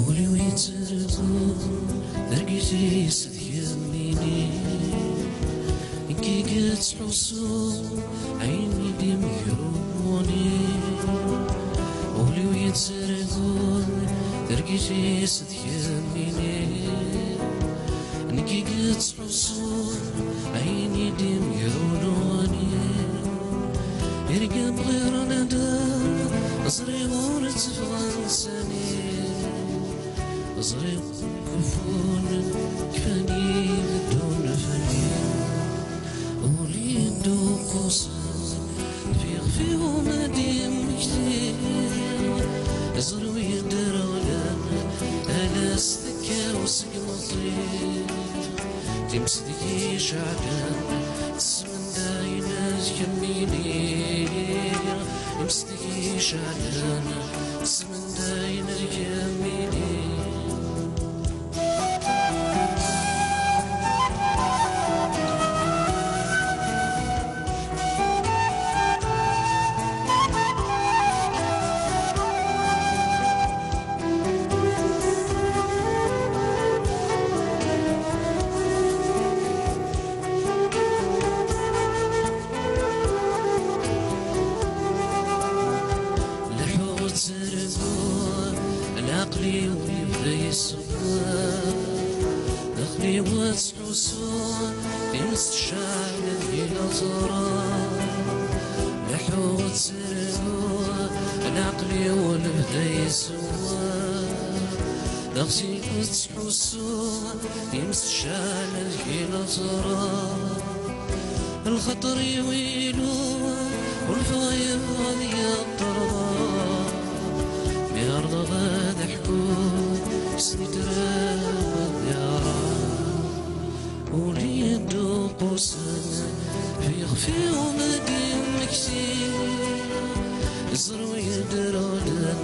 ولي ويترقو ذرقتي سديميني إنكي قد حصو عيني دي ميروني ولي ويترقو ذرقتي سديميني إنكي قد حصو عيني دي ميروني يرقب غير ندم صريغون تفغنساني صريغ كفون كفاني بدون فني وليدو قوسن في ومديم كتير زرو يدر غلان أنا استكا وسقمطي تمسدكي شعبان تسمن داينات كميني امسدكي شعلان تسمن داينات كميني العقلي ويبدا يسوى دخلي وتحسون يمس الشعل في الأزرار لحوت سرقوا العقلي ويبدا يسوى دخلي وتحسون يمس الشعل في الأزرار الخطر يويلو والفايب غادي يضرب بأرض غاد حكون سني تراود يارا وليدو قوسن في خفي ومدين كتير زرو يدرودن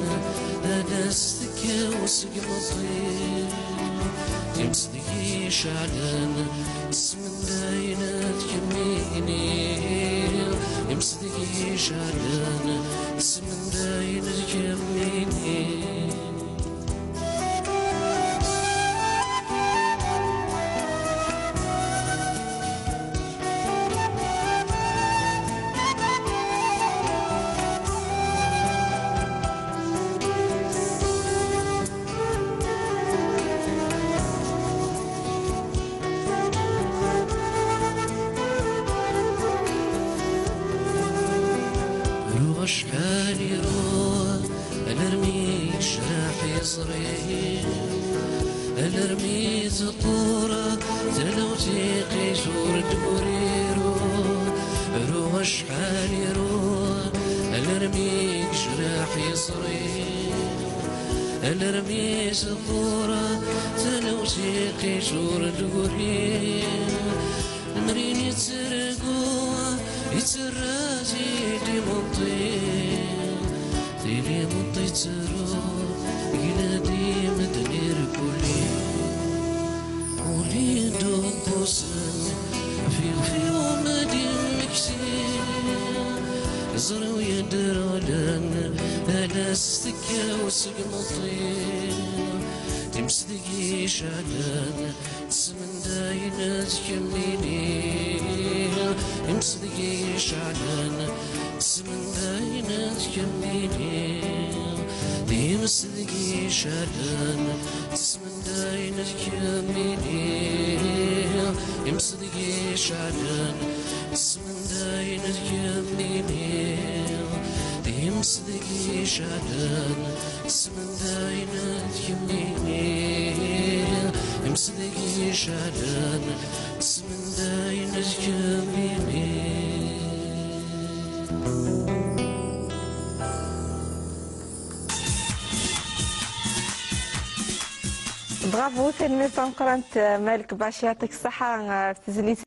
أنا استكا وسقمطي تمسدكي شعلان تسمن داينات كميني يمسدكي شعلان تسمن داينات كميني شحال يروح انا رميت جراحي صغير انا رميت الطورة تلو تيقي شور دوريرو روح شحال يروح انا رميت جراحي صغير انا رميت الطورة تلو تيقي شور دورير مرين يترقوا يترازي دي منطي دي منطي ترو ينادي مدنير كلي وليدو قوسن في ومدين كتير زرو يدرولن أنا استكا وسقمطي تمسدكي شعلان تسمن داينات كميني امسدكي شعلان تسمن داينات كميني يمسدكي شعلان تسمن داينات كميني يمسدكي شعلان تسمن داينات كميني يمسدكي شعلان تسمن داينات كميني يمسدكي شعلان تسمن داينات كميني. برافو سي الميزون قرنت مالك باش يعطيك الصحة في تزليت